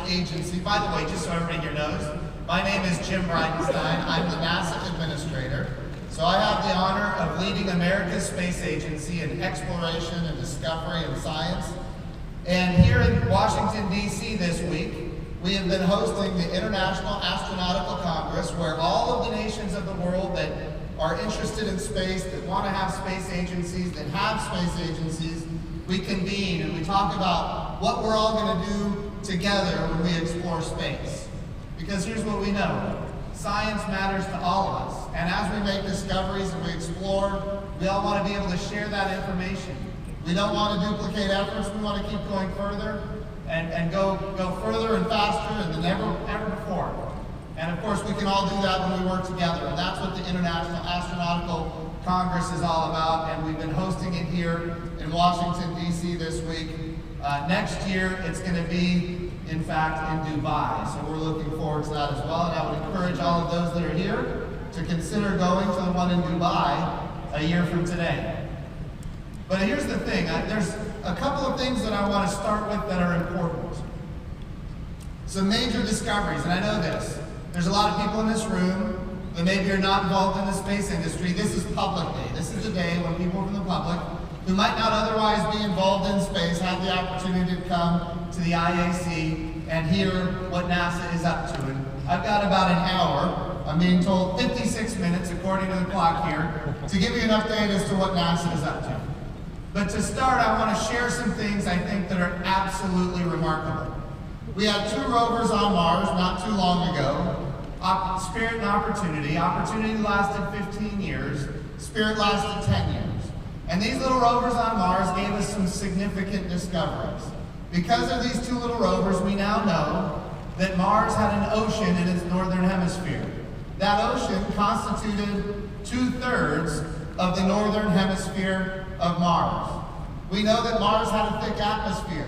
agency. By the way, just so everybody here knows, my name is Jim Bridenstine. I'm the NASA administrator. So I have the honor of leading America's space agency in exploration and discovery and science. And here in Washington, D.C. this week, we have been hosting the International Astronautical Congress, where all of the nations of the world that are interested in space, that want to have space agencies, that have space agencies, we convene and we talk about what we're all going to do together when we explore space. Because here's what we know. Science matters to all of us. And as we make discoveries and we explore, we all want to be able to share that information. We don't want to duplicate efforts. We want to keep going further and go further and faster than ever before. And of course, we can all do that when we work together. And that's what the International Astronautical Congress is all about. And we've been hosting it here in Washington, D.C. this week. Next year, it's going to be, in fact, in Dubai. So we're looking forward to that as well. And I would encourage all of those that are here to consider going to the one in Dubai a year from today. But here's the thing. There's a couple of things that I want to start with that are important. Some major discoveries, and I know this. There's a lot of people in this room that maybe are not involved in the space industry. This is public day. This is the day when people from the public who might not otherwise be involved in space have the opportunity to come to the IAC and hear what NASA is up to. And I've got about an hour, I'm being told 56 minutes according to the clock here, to give you an update as to what NASA is up to. But to start, I want to share some things I think that are absolutely remarkable. We had 2 rovers on Mars not too long ago, Spirit and Opportunity. Opportunity lasted 15 years, Spirit lasted 10 years. And these little rovers on Mars gave us some significant discoveries. Because of these 2 little rovers, we now know that Mars had an ocean in its northern hemisphere. That ocean constituted 2/3 of the northern hemisphere of Mars. We know that Mars had a thick atmosphere,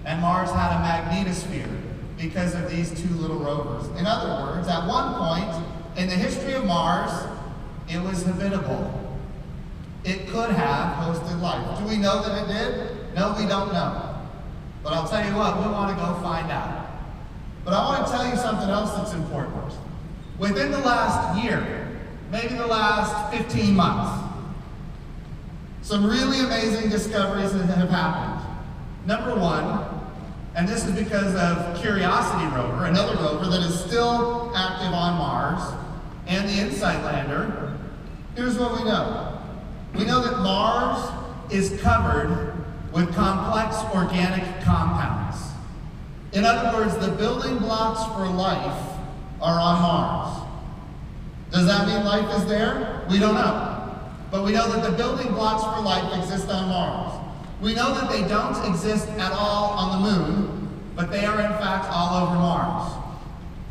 and Mars had a magnetosphere because of these 2 little rovers. In other words, at one point in the history of Mars, it was habitable. It could have hosted life. Do we know that it did? No, we don't know. But I'll tell you what, we want to go find out. But I want to tell you something else that's important. Within the last year, maybe the last 15 months, some really amazing discoveries that have happened. Number 1, and this is because of Curiosity rover, another rover that is still active on Mars, and the InSight lander. Here's what we know. We know that Mars is covered with complex organic compounds. In other words, the building blocks for life are on Mars. Does that mean life is there? We don't know. But we know that the building blocks for life exist on Mars. We know that they don't exist at all on the moon, but they are in fact all over Mars.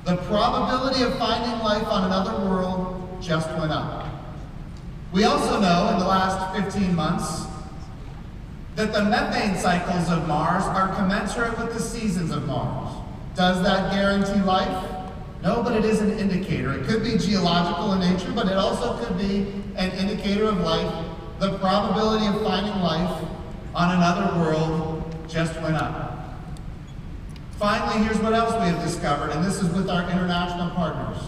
The probability of finding life on another world just went up. We also know in the last 15 months that the methane cycles of Mars are commensurate with the seasons of Mars. Does that guarantee life? No, but it is an indicator. It could be geological in nature, but it also could be an indicator of life. The probability of finding life on another world just went up. Finally, here's what else we have discovered, and this is with our international partners.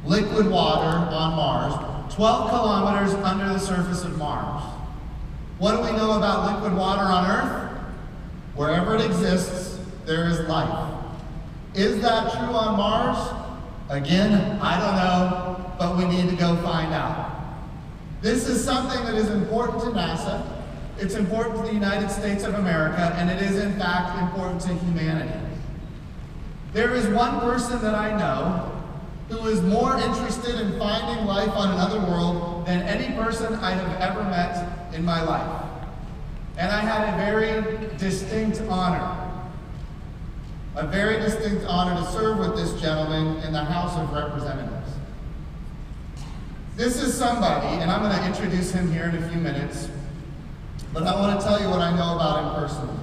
Liquid water on Mars, 12 kilometers under the surface of Mars. What do we know about liquid water on Earth? Wherever it exists, there is life. Is that true on Mars? Again, I don't know, but we need to go find out. This is something that is important to NASA. It's important to the United States of America, and it is in fact important to humanity. There is one person that I know who is more interested in finding life on another world than any person I have ever met in my life. And I had a very distinct honor to serve with this gentleman in the House of Representatives. This is somebody, and I'm going to introduce him here in a few minutes, but I want to tell you what I know about him personally.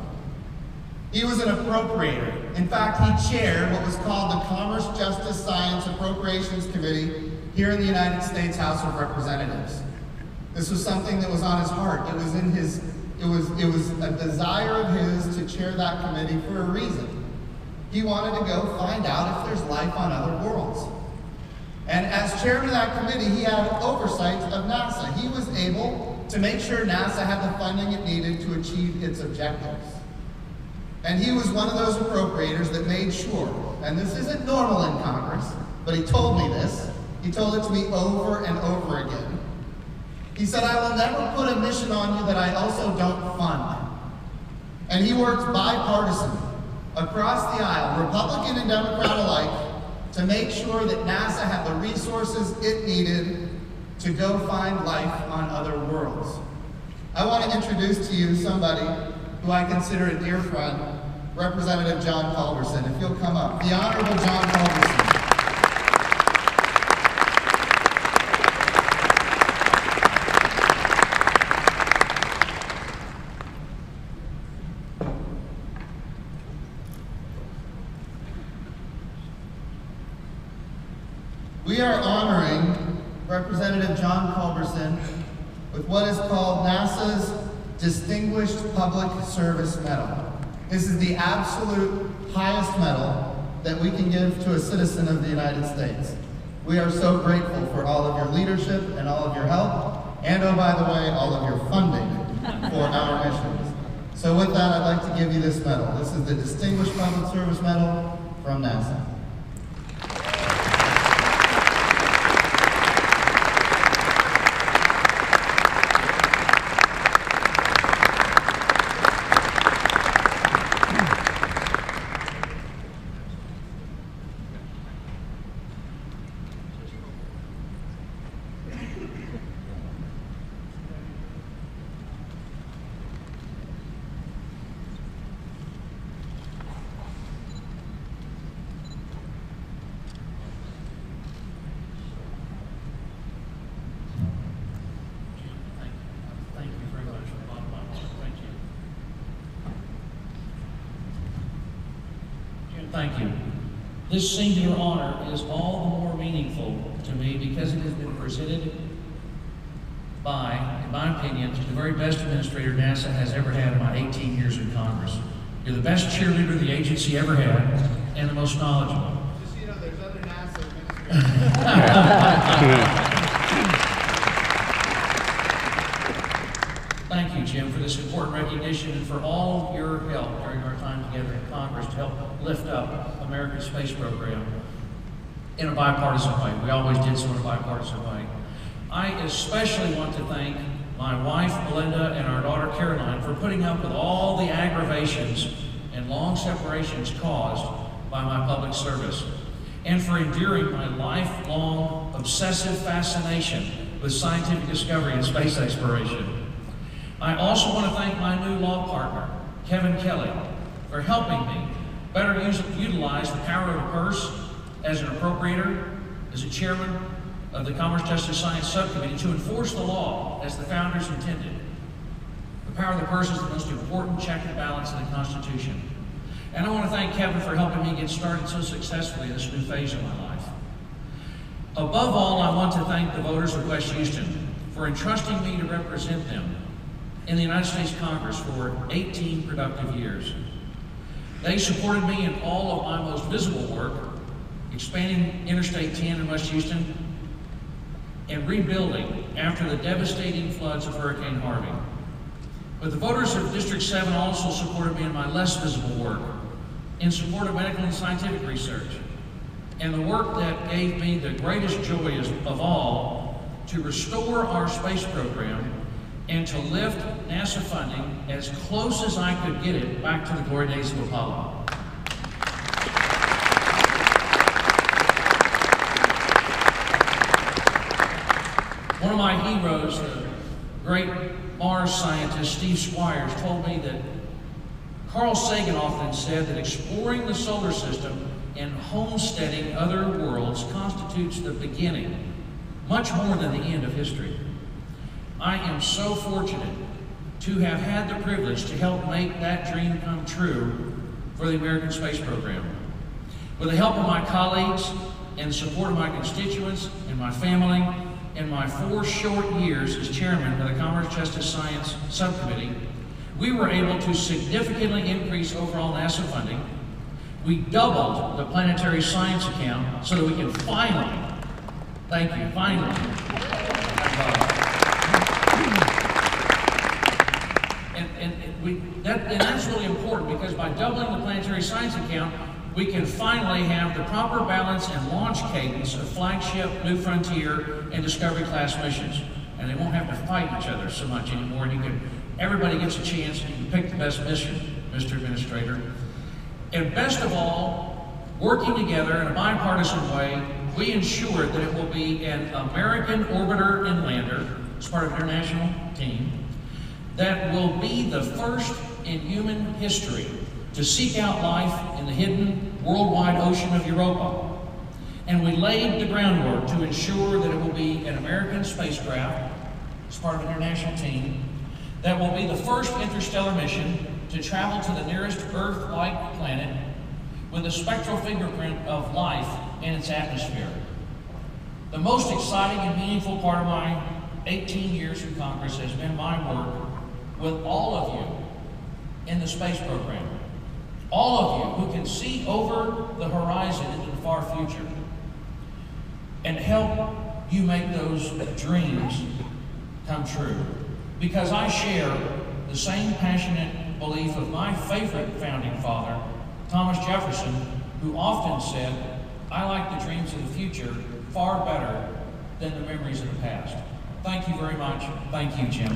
He was an appropriator. In fact, he chaired what was called the Commerce, Justice, Science Appropriations Committee here in the United States House of Representatives. This was something that was on his heart. It was in his, it was a desire of his to chair that committee for a reason. He wanted to go find out if there's life on other worlds. And as chairman of that committee, he had oversight of NASA. He was able to make sure NASA had the funding it needed to achieve its objectives. And he was one of those appropriators that made sure, and this isn't normal in Congress, but he told me this. He told it to me over and over again. He said, I will never put a mission on you that I also don't fund. And he worked bipartisan, across the aisle, Republican and Democrat alike, to make sure that NASA had the resources it needed to go find life on other worlds. I want to introduce to you somebody who I consider a dear friend, Representative John Culberson. If you'll come up, the Honorable John Culberson. We are honoring Representative John Culberson with what is called NASA's Distinguished Public Service Medal. This is the absolute highest medal that we can give to a citizen of the United States. We are so grateful for all of your leadership and all of your help, and oh, by the way, all of your funding for our missions. So with that, I'd like to give you this medal. This is the Distinguished Public Service Medal from NASA. Thank you. This singular honor is all the more meaningful to me because it has been presented by, in my opinion, the very best administrator NASA has ever had in my 18 years in Congress. You're the best cheerleader the agency ever had and the most knowledgeable. Just so you know, there's other NASA administrators. Thank you, Jim, for this important recognition and for all your help during our time together in Congress to help lift up America's space program in a bipartisan way. We always did so in a bipartisan way. I especially want to thank my wife, Melinda, and our daughter, Caroline, for putting up with all the aggravations and long separations caused by my public service, and for enduring my lifelong obsessive fascination with scientific discovery and space exploration. I also want to thank my new law partner, Kevin Kelly, for helping me better utilize the power of the purse as an appropriator, as a chairman of the Commerce, Justice, Science Subcommittee to enforce the law as the founders intended. The power of the purse is the most important check and balance in the Constitution. And I want to thank Kevin for helping me get started so successfully in this new phase of my life. Above all, I want to thank the voters of West Houston for entrusting me to represent them in the United States Congress for 18 productive years. They supported me in all of my most visible work, expanding Interstate 10 in West Houston and rebuilding after the devastating floods of Hurricane Harvey. But the voters of District 7 also supported me in my less visible work in support of medical and scientific research, and the work that gave me the greatest joy of all, to restore our space program and to lift NASA funding as close as I could get it back to the glory days of Apollo. One of my heroes, the great Mars scientist Steve Squires, told me that Carl Sagan often said that exploring the solar system and homesteading other worlds constitutes the beginning, much more than the end of history. I am so fortunate to have had the privilege to help make that dream come true for the American space program. With the help of my colleagues and the support of my constituents and my family, in my 4 short years as chairman of the Commerce, Justice, Science Subcommittee, we were able to significantly increase overall NASA funding, We doubled the planetary science account so that we can finally, thank you, finally, and that's really important, because by doubling the planetary science account, we can finally have the proper balance and launch cadence of flagship, New Frontier, and Discovery class missions. And they won't have to fight each other so much anymore. And everybody gets a chance, and you can pick the best mission, Mr. Administrator. And best of all, working together in a bipartisan way, we ensure that it will be an American orbiter and lander, as part of an international team, that will be the first in human history to seek out life in the hidden worldwide ocean of Europa. And we laid the groundwork to ensure that it will be an American spacecraft, as part of an international team, that will be the first interstellar mission to travel to the nearest Earth-like planet with a spectral fingerprint of life in its atmosphere. The most exciting and meaningful part of my 18 years in Congress has been my work with all of you in the space program. All of you who can see over the horizon into the far future and help you make those dreams come true. Because I share the same passionate belief of my favorite founding father, Thomas Jefferson, who often said, "I like the dreams of the future far better than the memories of the past." Thank you very much. Thank you, Jim.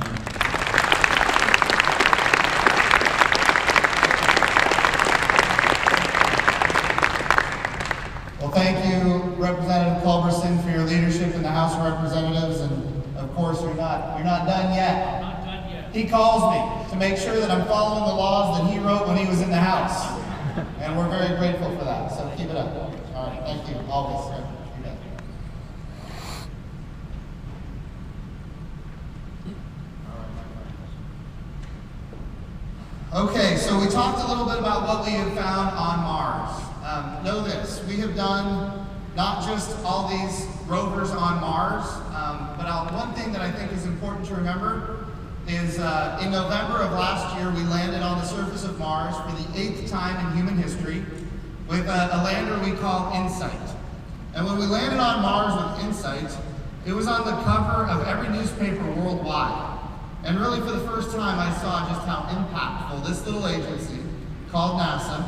Well, thank you, Representative Culberson, for your leadership in the House of Representatives, and of course, you're not done yet. Not done yet. He calls me to make sure that I'm following the laws that he wrote when he was in the House, and we're very grateful for that. So keep it up. All right, thank you. Always. You bet. Okay, so we talked a little bit about what we have found on Mars. Know this, we have done not just all these rovers on Mars, but one thing that I think is important to remember is in November of last year, we landed on the surface of Mars for the 8th time in human history with a lander we call InSight. And when we landed on Mars with InSight, it was on the cover of every newspaper worldwide. And really for the first time, I saw just how impactful this little agency called NASA,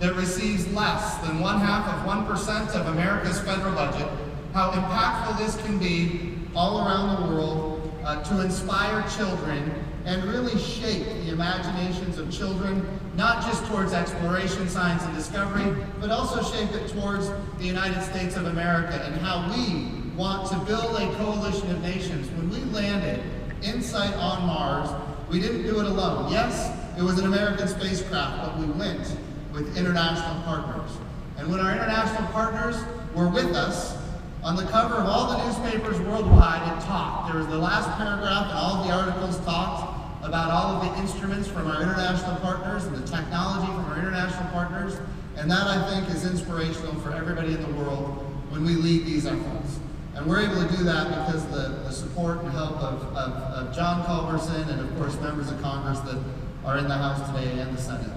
that receives less than 0.5% of America's federal budget, how impactful this can be all around the world to inspire children and really shape the imaginations of children, not just towards exploration, science, and discovery, but also shape it towards the United States of America and how we want to build a coalition of nations. When we landed InSight on Mars, we didn't do it alone. Yes, it was an American spacecraft, but we went with international partners. And when our international partners were with us, on the cover of all the newspapers worldwide, it talked. There was the last paragraph, and all of the articles talked about all of the instruments from our international partners and the technology from our international partners. And that, I think, is inspirational for everybody in the world when we lead these efforts. And we're able to do that because of the support and help of John Culberson and, of course, members of Congress that are in the House today and the Senate.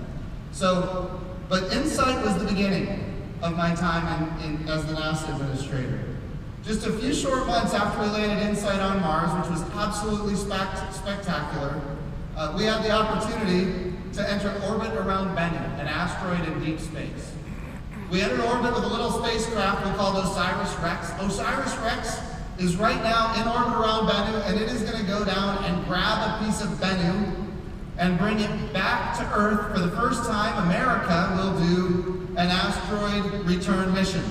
So, but InSight was the beginning of my time as the NASA administrator. Just a few short months after we landed InSight on Mars, which was absolutely spectacular, we had the opportunity to enter orbit around Bennu, an asteroid in deep space. We entered orbit with a little spacecraft we called OSIRIS-REx. OSIRIS-REx is right now in orbit around Bennu, and it is going to go down and grab a piece of Bennu and bring it back to Earth. For the first time, America will do an asteroid return mission.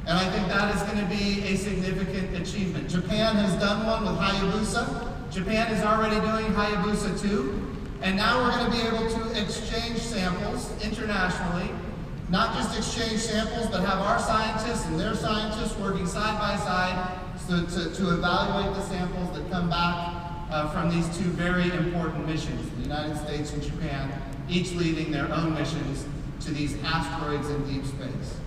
And I think that is going to be a significant achievement. Japan has done one with Hayabusa. Japan is already doing Hayabusa 2. And now we're going to be able to exchange samples internationally. Not just exchange samples, but have our scientists and their scientists working side by side to evaluate the samples that come back from these two very important missions, the United States and Japan, each leading their own missions to these asteroids in deep space.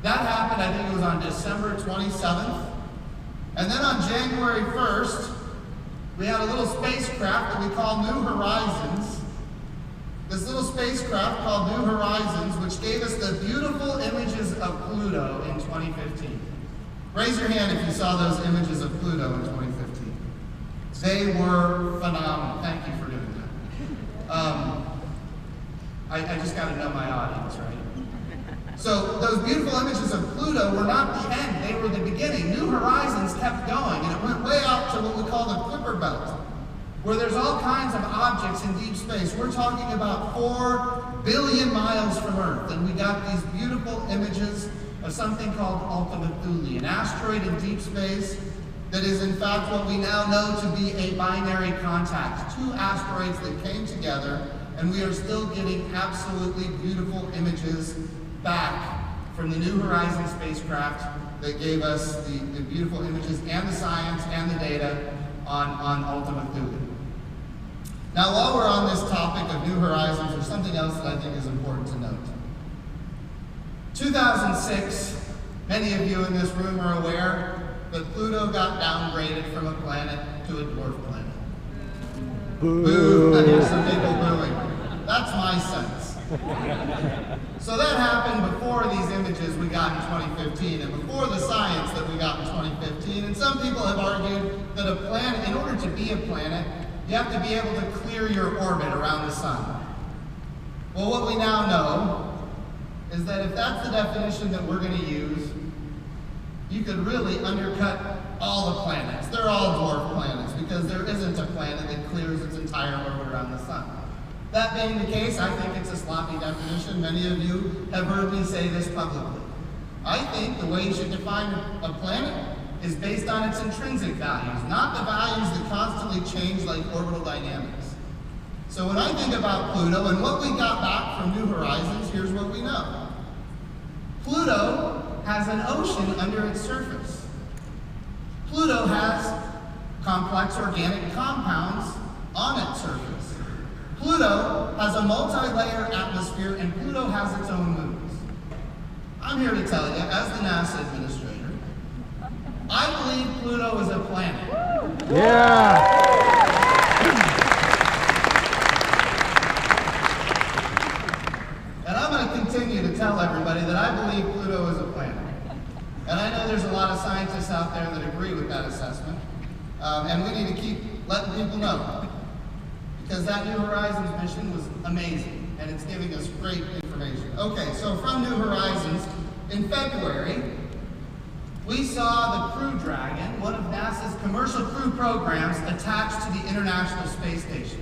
That happened, I think it was on December 27th. And then on January 1st, we had a little spacecraft that we call New Horizons this little spacecraft called New Horizons, which gave us the beautiful images of Pluto in 2015. Raise your hand if you saw those images of Pluto in 2015. They were phenomenal. Thank you for doing that. I just got to know my audience, right? So those beautiful images of Pluto were not the end. They were the beginning. New Horizons kept going, and it went way out to what we call the Kuiper Belt, where there's all kinds of objects in deep space. We're talking about 4 billion miles from Earth, and we got these beautiful images of something called Ultima Thule, an asteroid in deep space that is in fact what we now know to be a binary contact. 2 asteroids that came together, and we are still getting absolutely beautiful images back from the New Horizons spacecraft that gave us the beautiful images and the science and the data on Ultima Thule. Now, while we're on this topic of New Horizons, there's something else that I think is important to note. 2006, many of you in this room are aware that Pluto got downgraded from a planet to a dwarf planet. Boo! I hear some people booing. That's my sense. So that happened before these images we got in 2015 and before the science that we got in 2015. And some people have argued that a planet, in order to be a planet, you have to be able to clear your orbit around the sun. Well, what we now know is that if that's the definition that we're going to use, you could really undercut all the planets. They're all dwarf planets because there isn't a planet that clears its entire orbit around the sun. That being the case, I think it's a sloppy definition. Many of you have heard me say this publicly. I think the way you should define a planet is based on its intrinsic values, not the values that constantly change like orbital dynamics. So when I think about Pluto and what we got back from New Horizons, here's what we know. Pluto has an ocean under its surface. Pluto has complex organic compounds on its surface. Pluto has a multi-layer atmosphere, and Pluto has its own moons. I'm here to tell you, as the NASA administrator, I believe Pluto is a planet. Yeah! And I'm going to continue to tell everybody that I believe Pluto is a planet. And I know there's a lot of scientists out there that agree with that assessment. And we need to keep letting people know. Because that New Horizons mission was amazing, and it's giving us great information. Okay, so from New Horizons, in February, we saw the Crew Dragon, one of NASA's commercial crew programs attached to the International Space Station.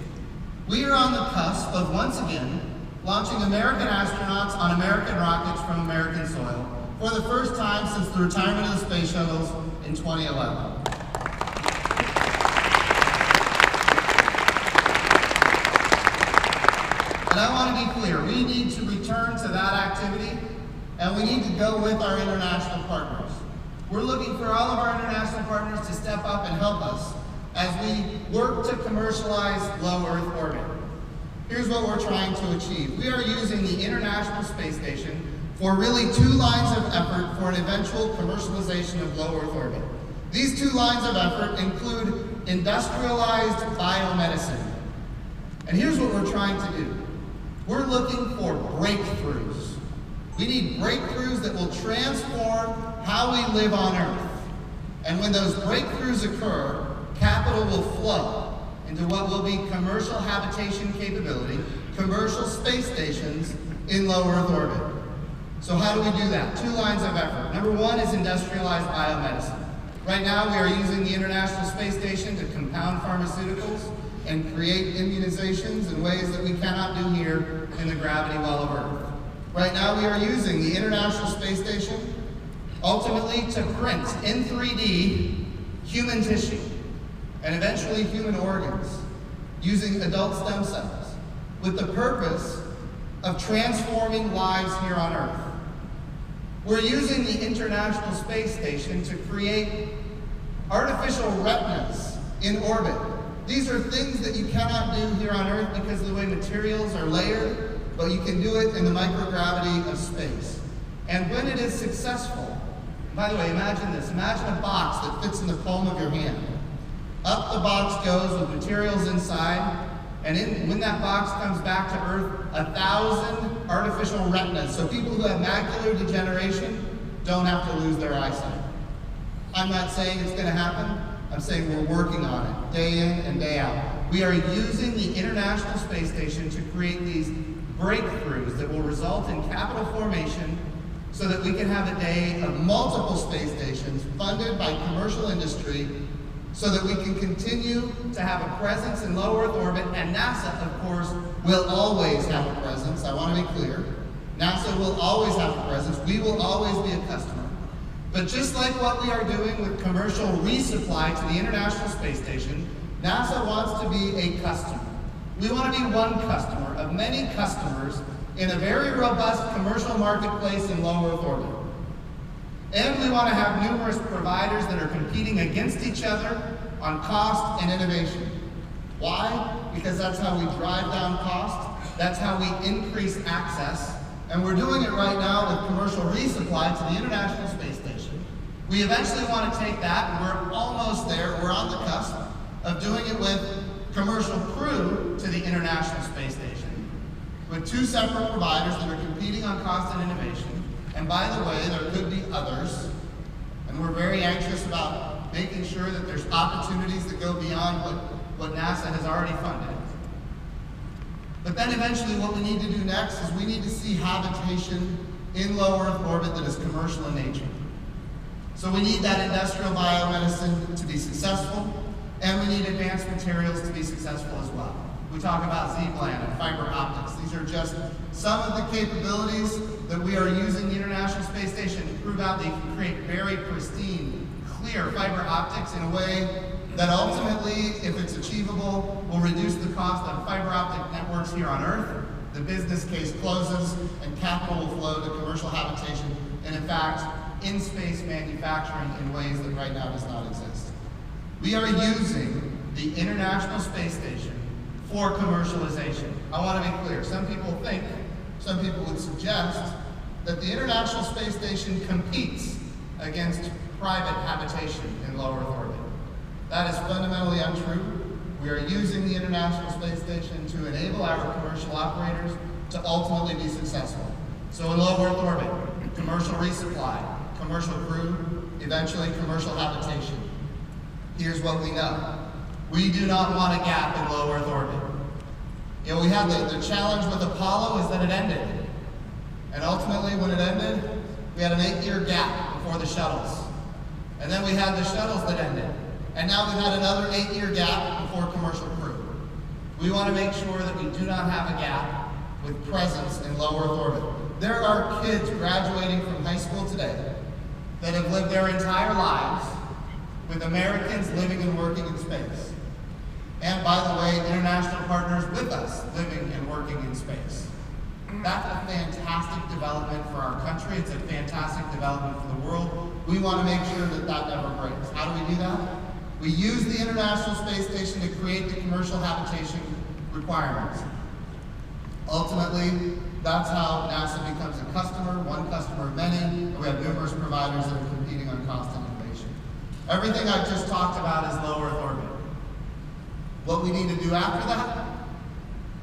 We are on the cusp of, once again, launching American astronauts on American rockets from American soil for the first time since the retirement of the space shuttles in 2011. And I want to be clear, we need to return to that activity, and we need to go with our international partners. We're looking for all of our international partners to step up and help us as we work to commercialize low Earth orbit. Here's what we're trying to achieve. We are using the International Space Station for really 2 lines of effort for an eventual commercialization of low Earth orbit. These 2 lines of effort include industrialized biomedicine. And here's what we're trying to do. We're looking for breakthroughs. We need breakthroughs that will transform how we live on Earth. And when those breakthroughs occur, capital will flow into what will be commercial habitation capability, commercial space stations in low Earth orbit. So how do we do that? 2 lines of effort. Number 1 is industrialized biomedicine. Right now we are using the International Space Station to compound pharmaceuticals and create immunizations in ways that we cannot do here in the gravity well of Earth. Right now we are using the International Space Station ultimately to print in 3D human tissue and eventually human organs using adult stem cells with the purpose of transforming lives here on Earth. We're using the International Space Station to create artificial retinas in orbit. These are things that you cannot do here on Earth because of the way materials are layered, but you can do it in the microgravity of space. And when it is successful, by the way, imagine this. Imagine a box that fits in the palm of your hand. Up the box goes with materials inside, And when that box comes back to Earth, 1,000 artificial retinas. So people who have macular degeneration don't have to lose their eyesight. I'm not saying it's going to happen. I'm saying we're working on it day in and day out. We are using the International Space Station to create these breakthroughs that will result in capital formation so that we can have a day of multiple space stations funded by commercial industry so that we can continue to have a presence in low Earth orbit. And NASA, of course, will always have a presence. I want to be clear. NASA will always have a presence. We will always be a customer. But just like what we are doing with commercial resupply to the International Space Station, NASA wants to be a customer. We want to be one customer of many customers in a very robust commercial marketplace in low Earth orbit. And we want to have numerous providers that are competing against each other on cost and innovation. Why? Because that's how we drive down cost, that's how we increase access, and we're doing it right now with commercial resupply to the International Space Station. We eventually want to take that, and we're almost there, we're on the cusp of doing it with commercial crew to the International Space Station, with 2 separate providers that are competing on cost and innovation. And by the way, there could be others, and we're very anxious about making sure that there's opportunities that go beyond what NASA has already funded. But then eventually what we need to do next is we need to see habitation in low Earth orbit that is commercial in nature. So we need that industrial biomedicine to be successful, and we need advanced materials to be successful as well. We talk about Z-band and fiber optics. These are just some of the capabilities that we are using the International Space Station to prove out they can create very pristine, clear fiber optics in a way that ultimately, if it's achievable, will reduce the cost of fiber optic networks here on Earth. The business case closes and capital will flow to commercial habitation and, in fact, in-space manufacturing in ways that right now does not exist. We are using the International Space Station for commercialization. I want to be clear. Some people would suggest that the International Space Station competes against private habitation in low Earth orbit. That is fundamentally untrue. We are using the International Space Station to enable our commercial operators to ultimately be successful. So in low Earth orbit, commercial resupply, commercial crew, eventually commercial habitation. Here's what we know. We do not want a gap in low Earth orbit. You know, we had the challenge with Apollo is that it ended. And ultimately, when it ended, we had an 8-year gap before the shuttles. And then we had the shuttles that ended. And now we've had another 8-year gap before commercial crew. We want to make sure that we do not have a gap with presence in low Earth orbit. There are kids graduating from high school today that have lived their entire lives with Americans living and working in space. And by the way, international partners with us living and working in space. That's a fantastic development for our country. It's a fantastic development for the world. We want to make sure that that never breaks. How do we do that? We use the International Space Station to create the commercial habitation requirements. Ultimately, that's how NASA becomes a customer, one customer of many, and we have numerous providers that are competing on cost and innovation. Everything I've just talked about is low Earth orbit. What we need to do after that,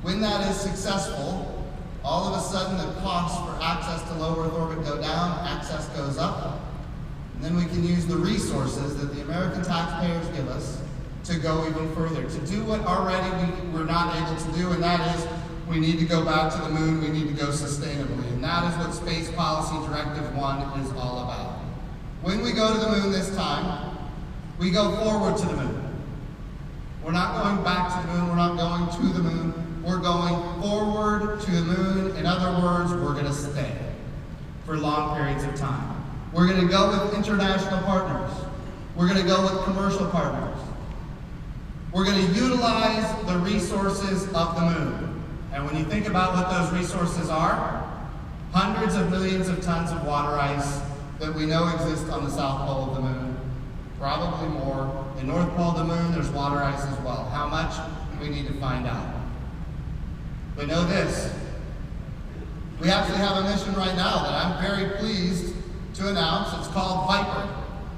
when that is successful, all of a sudden the costs for access to low Earth orbit go down, access goes up, and then we can use the resources that the American taxpayers give us to go even further, to do what already we're not able to do, and that is we need to go back to the moon, we need to go sustainably, and that is what Space Policy Directive 1 is all about. When we go to the moon this time, we go forward to the moon. We're not going back to the moon, we're not going to the moon, we're going forward to the moon. In other words, we're going to stay for long periods of time. We're going to go with international partners. We're going to go with commercial partners. We're going to utilize the resources of the moon. And when you think about what those resources are, hundreds of millions of tons of water ice that we know exist on the south pole of the moon, probably more. The north pole of the moon, there's water ice as well. How much? We need to find out. But know this, we actually have a mission right now that I'm very pleased to announce. It's called Viper.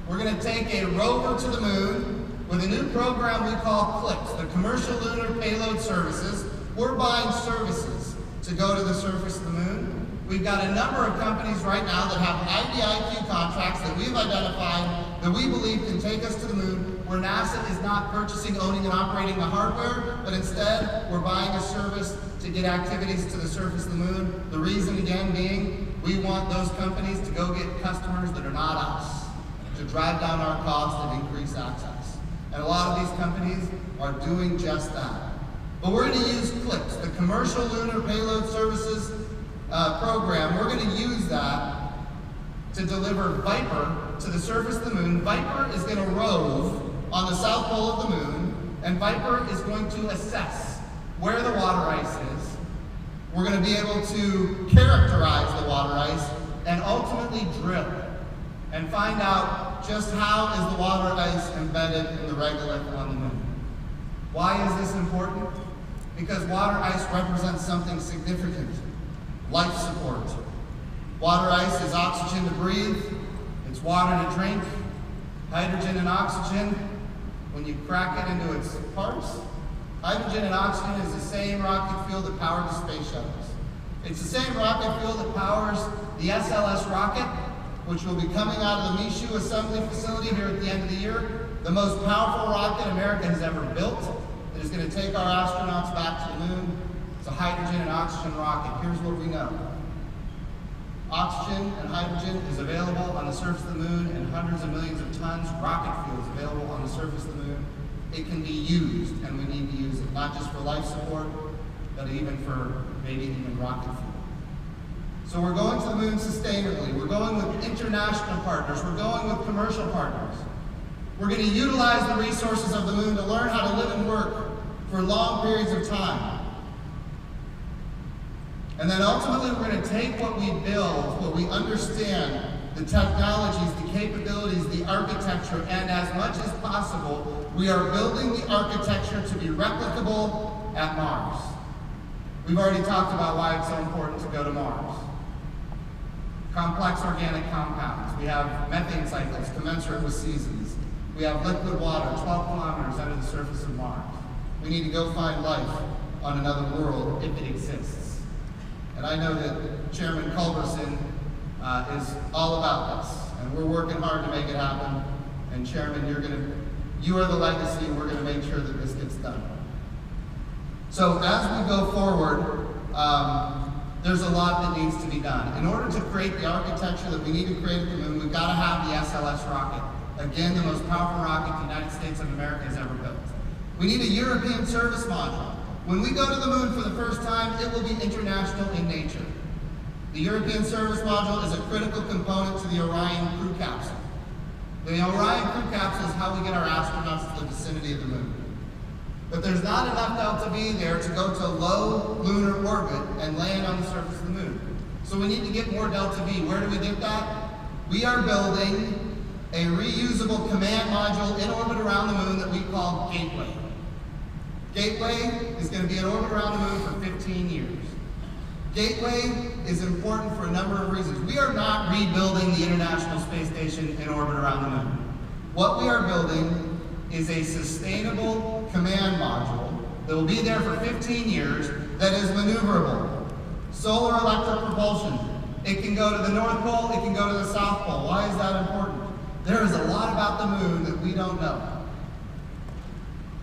We're going to take a rover to the moon with a new program we call CLIPS, the Commercial Lunar Payload Services. We're buying services to go to the surface of the moon. We've got a number of companies right now that have IAC contracts that we've identified that we believe can take us to the moon, where NASA is not purchasing, owning, and operating the hardware, but instead we're buying a service to get activities to the surface of the moon. The reason, again, being we want those companies to go get customers that are not us, to drive down our cost and increase access. And a lot of these companies are doing just that. But we're going to use CLIPS, the Commercial Lunar Payload Services program. We're going to use that to deliver Viper to the surface of the moon. Viper is going to rove on the south pole of the moon, and Viper is going to assess where the water ice is. We're going to be able to characterize the water ice and ultimately drill and find out just how is the water ice embedded in the regolith on the moon. Why is this important? Because water ice represents something significant. Life support. Water ice is oxygen to breathe, it's water to drink, hydrogen and oxygen. When you crack it into its parts, hydrogen and oxygen is the same rocket fuel that powered the space shuttles. It's the same rocket fuel that powers the SLS rocket, which will be coming out of the Michoud Assembly Facility here at the end of the year. The most powerful rocket America has ever built that is going to take our astronauts back to the moon. It's a hydrogen and oxygen rocket. Here's what we know. Oxygen and hydrogen is available on the surface of the moon in hundreds of millions of tons. Rocket fuel is available on the surface of the moon. It can be used, and we need to use it, not just for life support, but even for maybe even rocket fuel. So we're going to the moon sustainably. We're going with international partners. We're going with commercial partners. We're going to utilize the resources of the moon to learn how to live and work for long periods of time. And then ultimately we're going to take what we build, what we understand, the technologies, the capabilities, the architecture, and as much as possible, we are building the architecture to be replicable at Mars. We've already talked about why it's so important to go to Mars. Complex organic compounds. We have methane cycles commensurate with seasons. We have liquid water 12 kilometers under the surface of Mars. We need to go find life on another world if it exists. And I know that Chairman Culberson is all about this, and we're working hard to make it happen. And Chairman, you are the legacy, and we're going to make sure that this gets done. So as we go forward, there's a lot that needs to be done. In order to create the architecture that we need to create at the moon, we've got to have the SLS rocket. Again, the most powerful rocket the United States of America has ever built. We need a European service module. When we go to the moon for the first time, it will be international in nature. The European service module is a critical component to the Orion crew capsule. The Orion crew capsule is how we get our astronauts to the vicinity of the moon. But there's not enough Delta V there to go to low lunar orbit and land on the surface of the moon. So we need to get more Delta V. Where do we get that? We are building a reusable command module in orbit around the moon that we call Gateway. Gateway is going to be in orbit around the moon for 15 years. Gateway is important for a number of reasons. We are not rebuilding the International Space Station in orbit around the moon. What we are building is a sustainable command module that will be there for 15 years that is maneuverable. Solar electric propulsion. It can go to the North Pole, it can go to the South Pole. Why is that important? There is a lot about the moon that we don't know.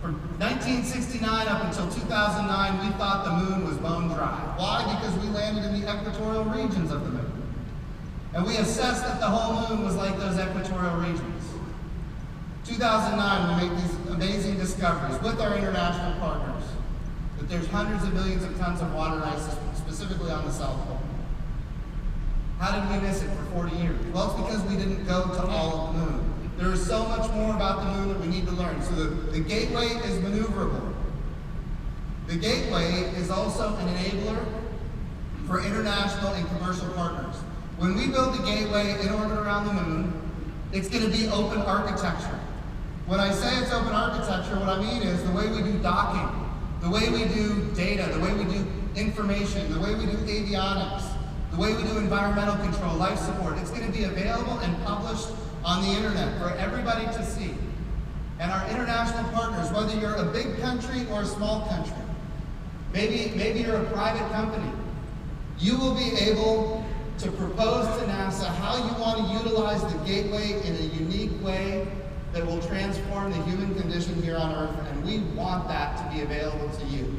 From 1969 up until 2009, we thought the moon was bone dry. Why? Because we landed in the equatorial regions of the moon. And we assessed that the whole moon was like those equatorial regions. 2009, we made these amazing discoveries with our international partners that there's hundreds of millions of tons of water ice, specifically on the South Pole. How did we miss it for 40 years? Well, it's because we didn't go to all of the moon. There is so much more about the moon that we need to learn. So the Gateway is maneuverable. The Gateway is also an enabler for international and commercial partners. When we build the Gateway in orbit around the moon, it's going to be open architecture. When I say it's open architecture, what I mean is the way we do docking, the way we do data, the way we do information, the way we do avionics, the way we do environmental control, life support, it's going to be available and published on the internet for everybody to see. And our international partners, whether you're a big country or a small country, maybe you're a private company, you will be able to propose to NASA how you want to utilize the Gateway in a unique way that will transform the human condition here on Earth, and we want that to be available to you.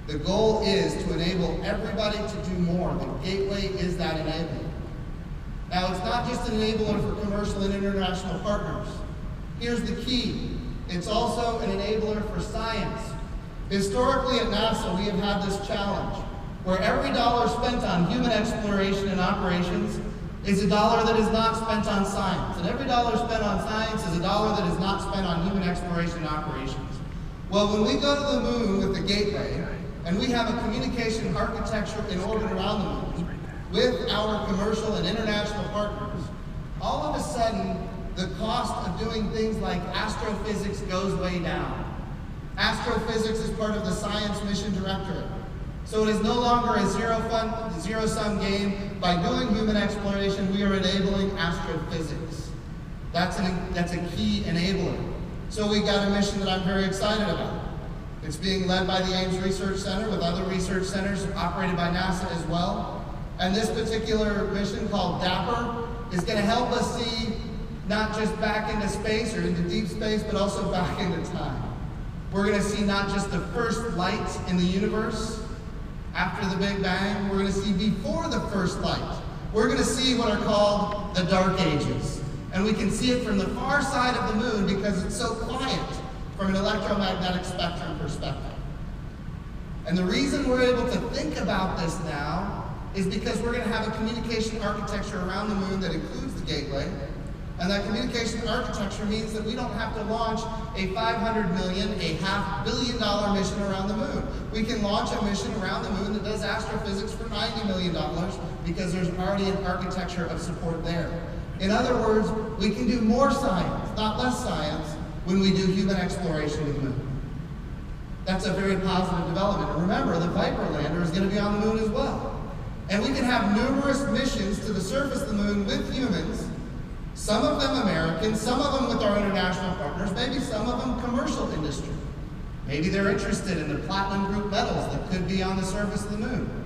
The goal is to enable everybody to do more. The Gateway is that enabler. Now, it's not just an enabler for commercial and international partners. Here's the key. It's also an enabler for science. Historically at NASA, we have had this challenge where every dollar spent on human exploration and operations is a dollar that is not spent on science. And every dollar spent on science is a dollar that is not spent on human exploration and operations. Well, when we go to the moon with the Gateway, and we have a communication architecture in orbit around the moon with our commercial and international partners, all of a sudden, the cost of doing things like astrophysics goes way down. Astrophysics is part of the Science Mission Directorate. So it is no longer a zero-sum game. By doing human exploration, we are enabling astrophysics. That's a key enabler. So we got a mission that I'm very excited about. It's being led by the Ames Research Center with other research centers operated by NASA as well. And this particular mission called DAPPER is going to help us see not just back into space or into deep space, but also back into time. We're going to see not just the first light in the universe after the Big Bang, we're going to see before the first light. We're going to see what are called the dark ages. And we can see it from the far side of the moon because it's so quiet from an electromagnetic spectrum perspective. And the reason we're able to think about this now is because we're going to have a communication architecture around the moon that includes the Gateway. And that communication architecture means that we don't have to launch a $500 million, a $500 million mission around the moon. We can launch a mission around the moon that does astrophysics for $90 million because there's already an architecture of support there. In other words, we can do more science, not less science, when we do human exploration of the moon. That's a very positive development. And remember, the Viper lander is going to be on the moon as well. And we can have numerous missions to the surface of the moon with humans, some of them American, some of them with our international partners, maybe some of them commercial industry. Maybe they're interested in the platinum group metals that could be on the surface of the moon.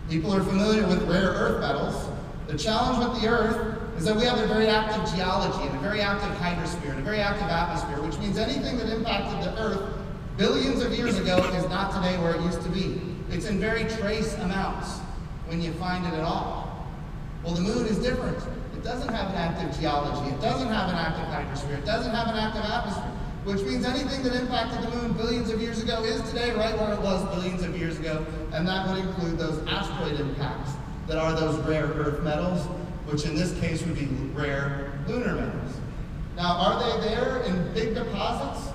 People are familiar with rare earth metals. The challenge with the Earth is that we have a very active geology and a very active hydrosphere and a very active atmosphere, which means anything that impacted the Earth billions of years ago is not today where it used to be. It's in very trace amounts when you find it at all. Well, the moon is different. It doesn't have an active geology. It doesn't have an active hydrosphere. It doesn't have an active atmosphere, which means anything that impacted the moon billions of years ago is today right where it was billions of years ago, and that would include those asteroid impacts that are those rare earth metals, which in this case would be rare lunar metals. Now, are they there in big deposits?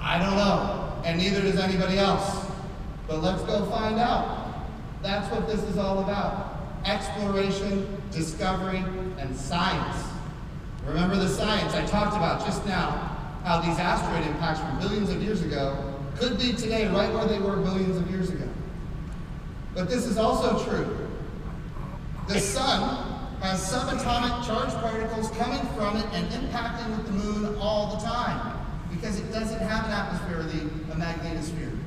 I don't know, and neither does anybody else. But let's go find out. That's what this is all about. Exploration, discovery, and science. Remember the science I talked about just now, how these asteroid impacts from billions of years ago could be today right where they were billions of years ago. But this is also true. The sun has subatomic charged particles coming from it and impacting with the moon all the time because it doesn't have an atmosphere or a magnetosphere.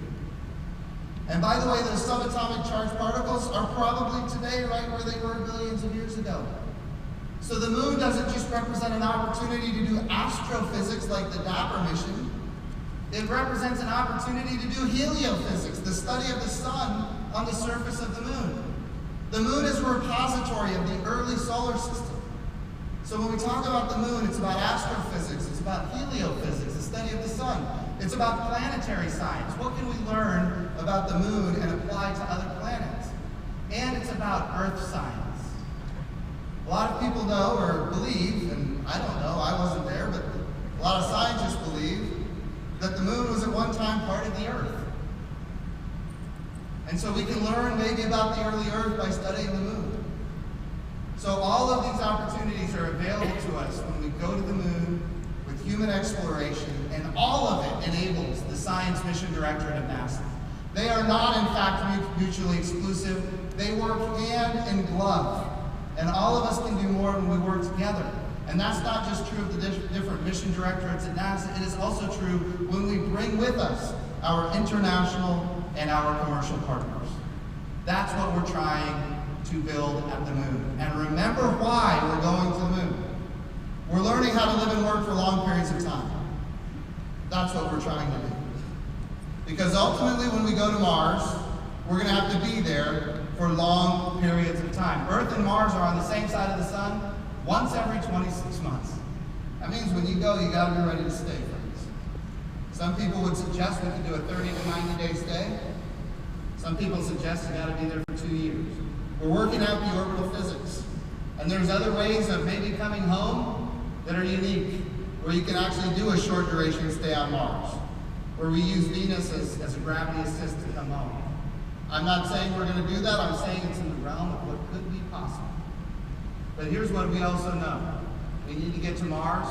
And by the way, those subatomic charged particles are probably today right where they were billions of years ago. So the moon doesn't just represent an opportunity to do astrophysics like the DAPPER mission. It represents an opportunity to do heliophysics, the study of the sun on the surface of the moon. The moon is a repository of the early solar system. So when we talk about the moon, it's about astrophysics, it's about heliophysics, the study of the sun. It's about planetary science. What can we learn about the moon and apply to other planets? And it's about Earth science. A lot of people know or believe, and I don't know, I wasn't there, but a lot of scientists believe that the moon was at one time part of the Earth. And so we can learn maybe about the early Earth by studying the moon. So all of these opportunities are available to us when we go to the moon with human exploration, and all of it enables the Science Mission Directorate of NASA. They are not, in fact, mutually exclusive. They work hand in glove. And all of us can do more when we work together. And that's not just true of the different mission directorates at NASA, it is also true when we bring with us our international and our commercial partners. That's what we're trying to build at the moon. And remember why we're going to the moon. We're learning how to live and work for long periods of time. That's what we're trying to do. Because ultimately when we go to Mars, we're going to have to be there for long periods of time. Earth and Mars are on the same side of the sun once every 26 months. That means when you go, you got to be ready to stay, friends. Some people would suggest we could do a 30 to 90 day stay. Some people suggest you got to be there for 2 years. We're working out the orbital physics. And there's other ways of maybe coming home that are unique, where you can actually do a short duration stay on Mars, where we use Venus as a gravity assist to come home. I'm not saying we're going to do that, I'm saying it's in the realm of what could be possible. But here's what we also know. We need to get to Mars.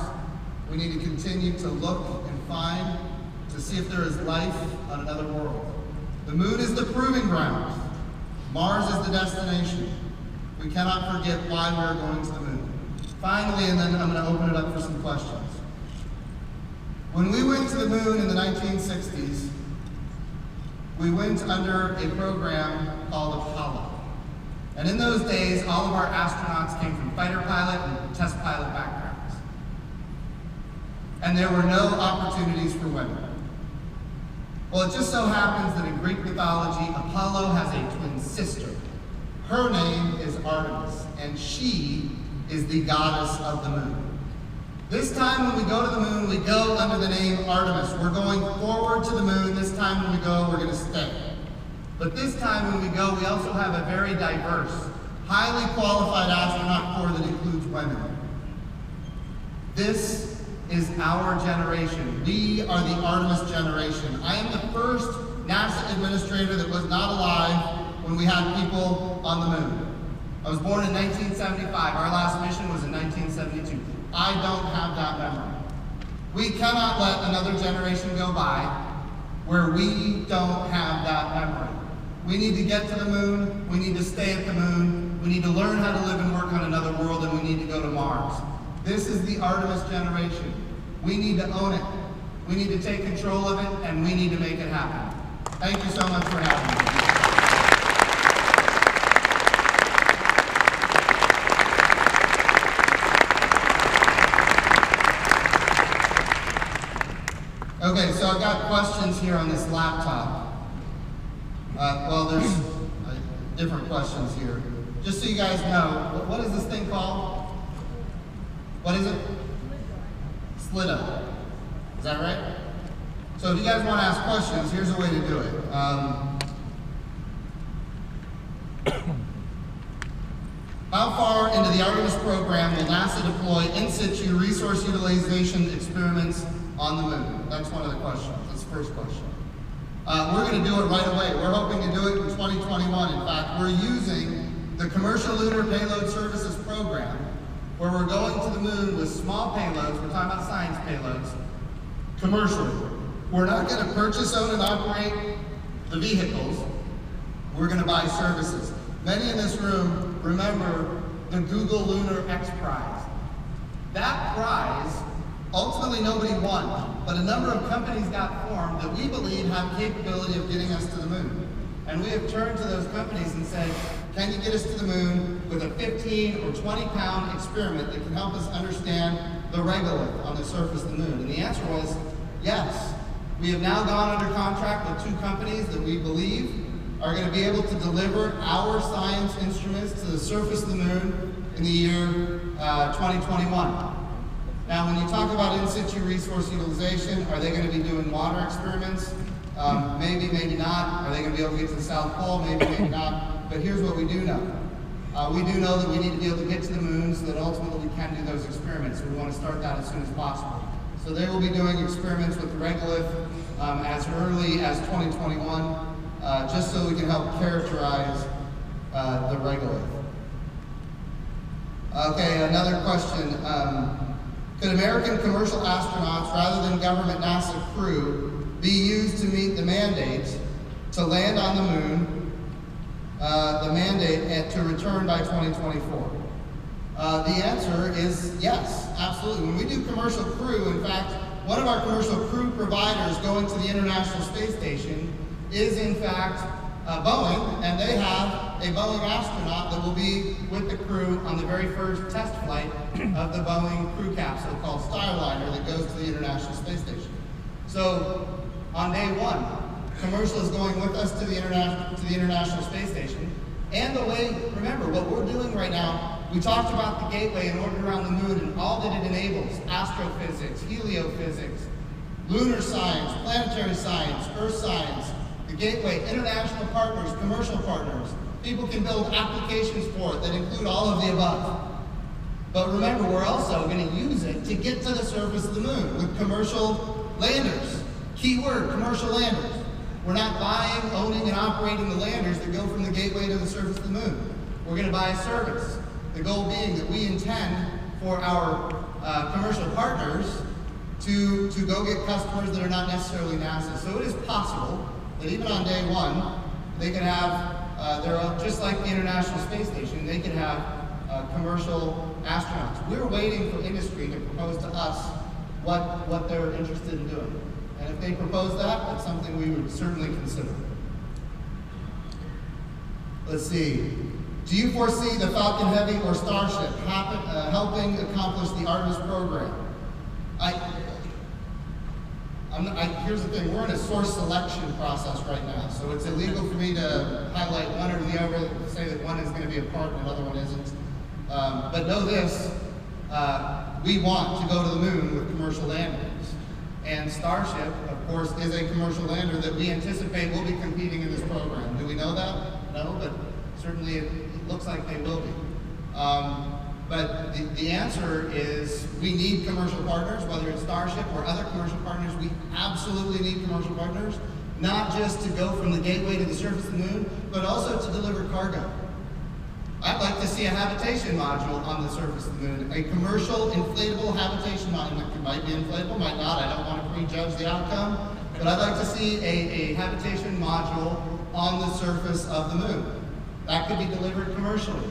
We need to continue to look and find to see if there is life on another world. The moon is the proving ground. Mars is the destination. We cannot forget why we are going to the moon. Finally, and then I'm going to open it up for some questions. When we went to the moon in the 1960s, we went under a program called Apollo. And in those days, all of our astronauts came from fighter pilot and test pilot backgrounds. And there were no opportunities for women. Well, it just so happens that in Greek mythology, Apollo has a twin sister. Her name is Artemis, and she is the goddess of the moon. This time when we go to the moon, we go under the name Artemis. We're going forward to the moon. This time when we go, we're going to stay. But this time when we go, we also have a very diverse, highly qualified astronaut corps that includes women. This is our generation. We are the Artemis generation. I am the first NASA administrator that was not alive when we had people on the moon. I was born in 1975. Our last mission was in 1972. I don't have that memory. We cannot let another generation go by where we don't have that memory. We need to get to the moon. We need to stay at the moon. We need to learn how to live and work on another world, and we need to go to Mars. This is the Artemis generation. We need to own it. We need to take control of it, and we need to make it happen. Thank you so much for having me. Okay, so I've got questions here on this laptop. Well, there's different questions here. Just so you guys know, what is this thing called? What is it? Slido. Is that right? So if you guys want to ask questions, here's a way to do it. How far into the Artemis program will NASA deploy in situ resource utilization experiments on the moon? That's one of the questions. That's the first question. We're going to do it right away. We're hoping to do it in 2021. In fact, we're using the Commercial Lunar Payload Services program, where we're going to the moon with small payloads. We're talking about science payloads, commercially. We're not going to purchase, own, and operate the vehicles. We're going to buy services. Many in this room remember the Google Lunar X Prize. That prize, ultimately nobody won, but a number of companies got formed that we believe have capability of getting us to the moon. And we have turned to those companies and said, can you get us to the moon with a 15 or 20 pound experiment that can help us understand the regolith on the surface of the moon? And the answer was yes. We have now gone under contract with 2 companies that we believe are going to be able to deliver our science instruments to the surface of the moon in the year 2021. Now, when you talk about in situ resource utilization, are they going to be doing water experiments? Maybe, maybe not. Are they going to be able to get to the South Pole? Maybe, maybe not. But here's what we do know. We do know that we need to be able to get to the moon so that ultimately we can do those experiments. We want to start that as soon as possible. So they will be doing experiments with the regolith as early as 2021, just so we can help characterize the regolith. Okay, another question. Could American commercial astronauts, rather than government NASA crew, be used to meet the mandates to land on the moon, the mandate and to return by 2024? The answer is yes, absolutely. When we do commercial crew, in fact, one of our commercial crew providers going to the International Space Station is in fact Boeing, and they have a Boeing astronaut that will be with the crew on the very first test flight of the Boeing crew capsule called Starliner that goes to the International Space Station. So on day one, commercial is going with us to the International Space Station. And the way, remember, what we're doing right now, we talked about the gateway in orbit around the moon and all that it enables: astrophysics, heliophysics, lunar science, planetary science, earth science, the gateway, international partners, commercial partners. People can build applications for it that include all of the above. But remember, we're also going to use it to get to the surface of the moon with commercial landers. Keyword, commercial landers. We're not buying, owning, and operating the landers that go from the gateway to the surface of the moon. We're going to buy a service. The goal being that we intend for our commercial partners to go get customers that are not necessarily NASA. So it is possible that even on day one, they could have, just like the International Space Station, they could have commercial astronauts. We're waiting for industry to propose to us what they're interested in doing. And if they propose that, that's something we would certainly consider. Let's see. Do you foresee the Falcon Heavy or Starship helping accomplish the Artemis program? Here's the thing, we're in a source selection process right now, so it's illegal for me to highlight one or the other, say that one is going to be a part and another one isn't. But know this, we want to go to the moon with commercial landers. And Starship, of course, is a commercial lander that we anticipate will be competing in this program. Do we know that? No, but certainly it looks like they will be. But the answer is we need commercial partners, whether it's Starship or other commercial partners. We absolutely need commercial partners, not just to go from the gateway to the surface of the moon, but also to deliver cargo. I'd like to see a habitation module on the surface of the moon, a commercial inflatable habitation module. It might be inflatable, might not. I don't want to prejudge the outcome, but I'd like to see a habitation module on the surface of the moon. That could be delivered commercially.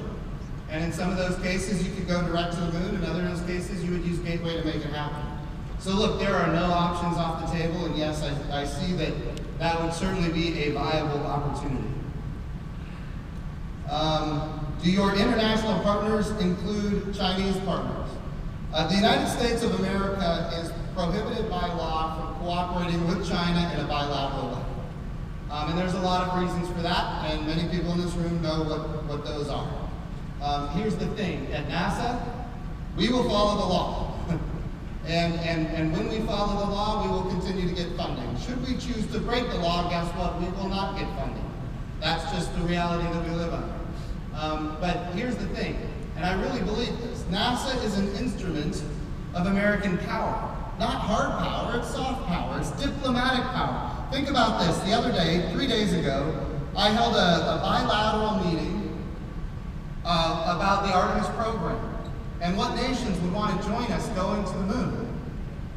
And in some of those cases, you could go direct to the moon. In other those cases, you would use Gateway to make it happen. So look, there are no options off the table, and yes, I see that that would certainly be a viable opportunity. Do your international partners include Chinese partners? The United States of America is prohibited by law from cooperating with China in a bilateral way. And there's a lot of reasons for that, and many people in this room know what those are. Here's the thing, at NASA, we will follow the law. and when we follow the law, we will continue to get funding. Should we choose to break the law, guess what? We will not get funding. That's just the reality that we live under. But here's the thing, and I really believe this. NASA is an instrument of American power. Not hard power, it's soft power, it's diplomatic power. Think about this. The other day, 3 days ago, I held a bilateral meeting about the Artemis program and what nations would want to join us going to the moon.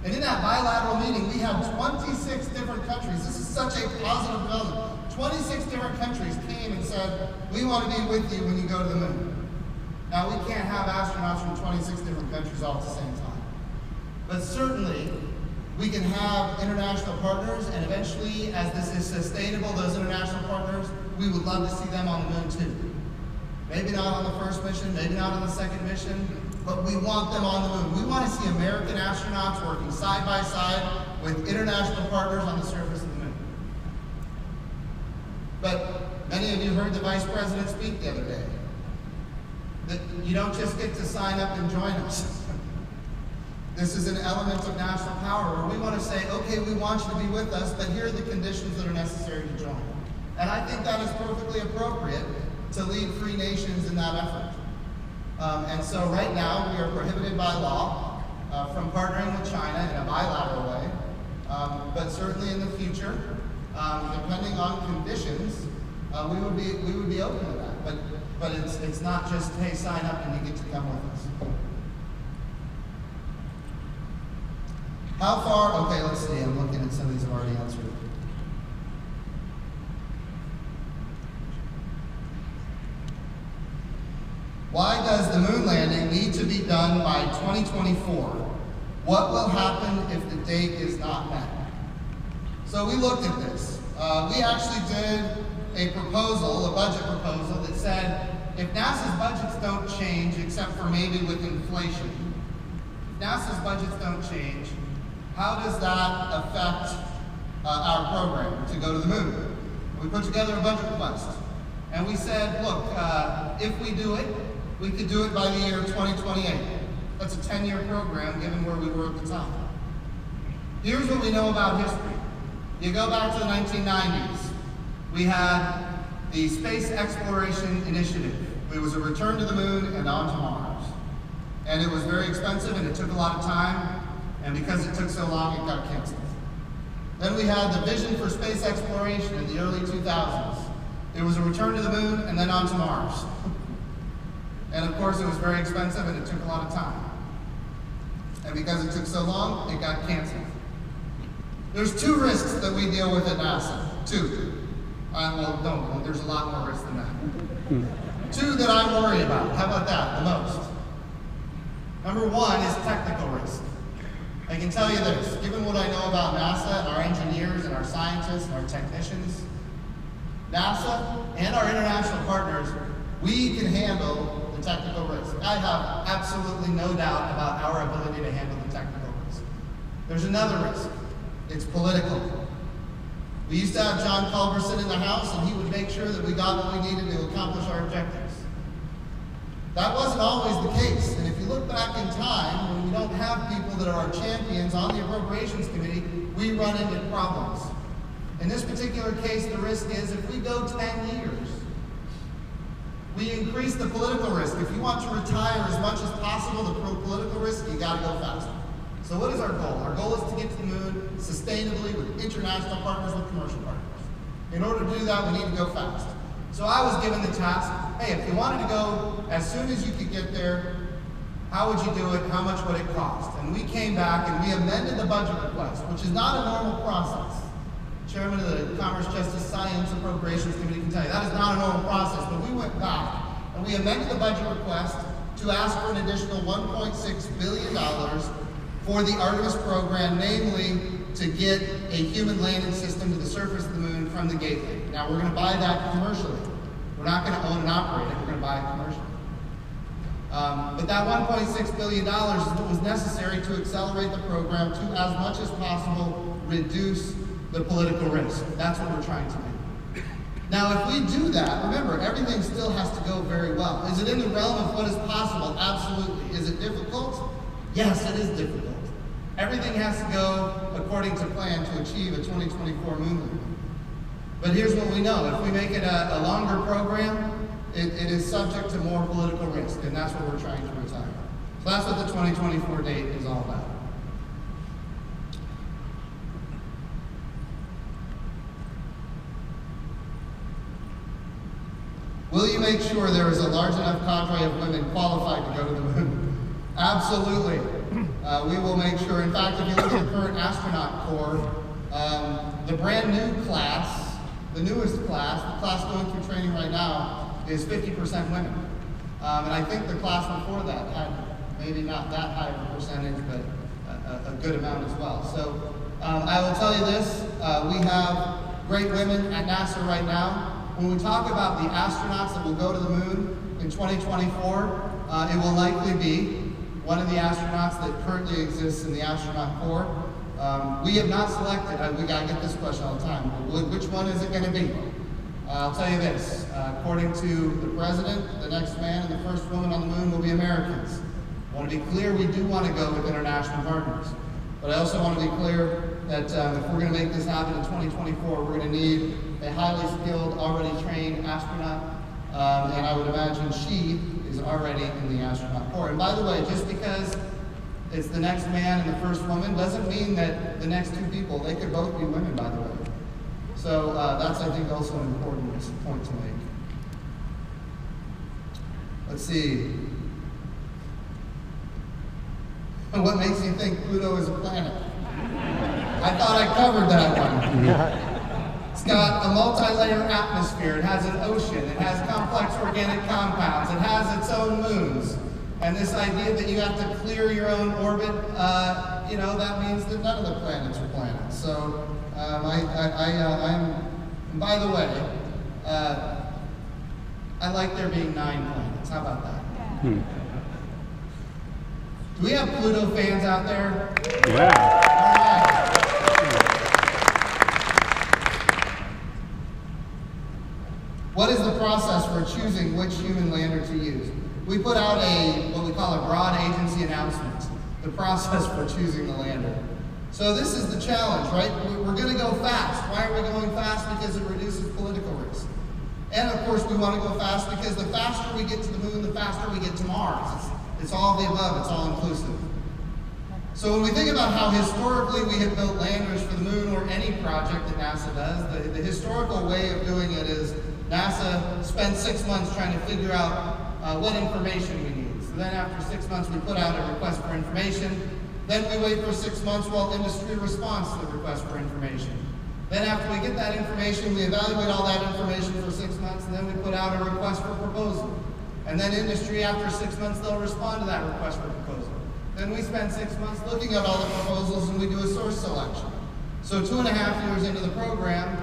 And in that bilateral meeting, we had 26 different countries. This is such a positive development. 26 different countries came and said, we want to be with you when you go to the moon. Now, we can't have astronauts from 26 different countries all at the same time. But certainly, we can have international partners, and eventually, as this is sustainable, those international partners, we would love to see them on the moon too. Maybe not on the first mission, maybe not on the second mission, but we want them on the moon. We want to see American astronauts working side by side with international partners on the surface of the moon. But many of you heard the Vice President speak the other day. That you don't just get to sign up and join us. This is an element of national power where we want to say, okay, we want you to be with us, but here are the conditions that are necessary to join. And I think that is perfectly appropriate to lead free nations in that effort. And so right now, we are prohibited by law from partnering with China in a bilateral way. But certainly in the future, depending on conditions, we would be open to that. But it's not just, hey, sign up and you get to come with us. How far, okay, let's see, I'm looking at some of these I've already answered. Why does the moon landing need to be done by 2024. What will happen if the date is not met? So we looked at this. We actually did a proposal, a budget proposal, that said if NASA's budgets don't change, except for maybe with inflation, if NASA's budgets don't change, how does that affect our program to go to the moon? We put together a budget request. And we said, look, if we do it, we could do it by the year 2028. That's a 10-year program, given where we were at the time. Here's what we know about history. You go back to the 1990s. We had the Space Exploration Initiative. It was a return to the moon and on to Mars. And it was very expensive and it took a lot of time. And because it took so long, it got canceled. Then we had the Vision for Space Exploration in the early 2000s. It was a return to the moon and then on to Mars. And of course, it was very expensive and it took a lot of time. And because it took so long, it got canceled. There's two risks that we deal with at NASA. Two. There's a lot more risks than that. Two that I worry about. How about that? The most. Number one is technical risk. I can tell you this, given what I know about NASA and our engineers and our scientists and our technicians, NASA and our international partners, we can handle the technical risk. I have absolutely no doubt about our ability to handle the technical risk. There's another risk. It's political. We used to have John Culberson in the House, and he would make sure that we got what we needed to accomplish our objectives. That wasn't always the case, and if you look back in time, when we don't have people that are our champions on the Appropriations Committee, we run into problems. In this particular case, the risk is if we go 10 years, we increase the political risk. If you want to retire as much as possible the political risk, you gotta go faster. So what is our goal? Our goal is to get to the moon sustainably with international partners, with commercial partners. In order to do that, we need to go fast. So I was given the task, hey, if you wanted to go as soon as you could get there, how would you do it? How much would it cost? And we came back and we amended the budget request, which is not a normal process. Chairman of the Commerce, Justice, Science, Appropriations Committee can tell you that is not a normal process, but we went back and we amended the budget request to ask for an additional $1.6 billion for the Artemis program, namely to get a human landing system to the surface of the moon from the gateway. Now we're going to buy that commercially. We're not going to own and operate it, we're going to buy it commercially. But that $1.6 billion is what was necessary to accelerate the program to, as much as possible, reduce the political risk. That's what we're trying to do. Now, if we do that, remember, everything still has to go very well. Is it in the realm of what is possible? Absolutely. Is it difficult? Yes, it is difficult. Everything has to go according to plan to achieve a 2024 moon landing. But here's what we know. If we make it a longer program, it is subject to more political risk, and that's what we're trying to retire. So that's what the 2024 date is all about. Will you make sure there is a large enough cadre of women qualified to go to the moon? Absolutely. We will make sure. In fact, if you look at the current astronaut corps, the brand new class, the newest class, the class going through training right now, is 50% women. And I think the class before that had maybe not that high of a percentage, but a good amount as well. So I will tell you this, we have great women at NASA right now. When we talk about the astronauts that will go to the moon in 2024, it will likely be one of the astronauts that currently exists in the astronaut corps. We have not selected, we gotta get this question all the time, which one is it gonna be? I'll tell you this, according to the president, the next man and the first woman on the moon will be Americans. I wanna be clear, we do wanna go with international partners. But I also wanna be clear that if we're gonna make this happen in 2024, we're gonna need a highly skilled, already trained astronaut, and I would imagine she is already in the astronaut corps. And by the way, just because it's the next man and the first woman doesn't mean that the next two people, they could both be women, by the way. So that's, I think, also an important point to make. Let's see. What makes you think Pluto is a planet? I thought I covered that one. It's got a multi-layer atmosphere, it has an ocean, it has complex organic compounds, it has its own moons. And this idea that you have to clear your own orbit, that means that none of the planets are planets. So and by the way, I like there being 9 planets. How about that? Hmm. Do we have Pluto fans out there? Yeah. All right. What is the process for choosing which human lander to use? We put out what we call a broad agency announcement, the process for choosing the lander. So this is the challenge, right? We're going to go fast. Why are we going fast? Because it reduces political risk. And of course we want to go fast because the faster we get to the moon, the faster we get to Mars. It's all of the above, it's all inclusive. So when we think about how historically we have built landers for the moon or any project that NASA does, the historical way of doing it is NASA spends 6 months trying to figure out what information we need. So then after 6 months we put out a request for information. Then we wait for 6 months while industry responds to the request for information. Then after we get that information, we evaluate all that information for 6 months, and then we put out a request for proposal. And then industry, after 6 months, they'll respond to that request for proposal. Then we spend 6 months looking at all the proposals and we do a source selection. So 2.5 years into the program,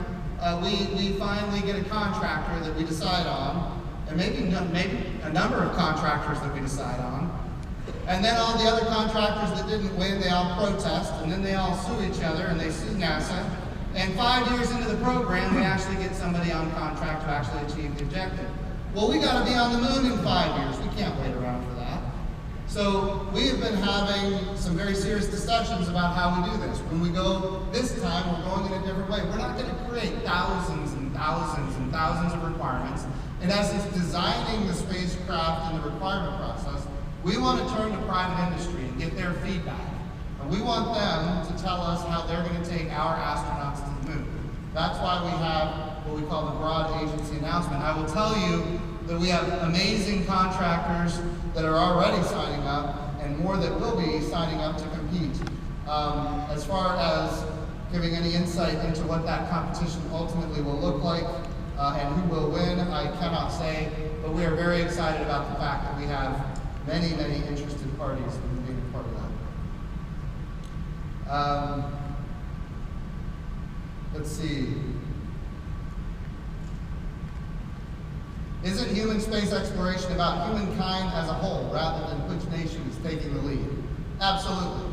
we finally get a contractor that we decide on, and maybe a number of contractors that we decide on. And then all the other contractors that didn't win, they all protest, and then they all sue each other, and they sue NASA. And 5 years into the program, we actually get somebody on contract to actually achieve the objective. Well, we got to be on the moon in 5 years. We can't wait around for that. So we have been having some very serious discussions about how we do this. When we go this time, we're going in a different way. We're not going to create thousands and thousands and thousands of requirements. In essence, designing the spacecraft and the requirement process, we want to turn to private industry and get their feedback. And we want them to tell us how they're going to take our astronauts to the moon. That's why we have what we call the broad agency announcement. I will tell you that we have amazing contractors that are already signing up and more that will be signing up to compete. As far as giving any insight into what that competition ultimately will look like and who will win, I cannot say, but we are very excited about the fact that we have many, many interested parties in being a part of that. Let's see. Isn't human space exploration about humankind as a whole rather than which nation is taking the lead? Absolutely.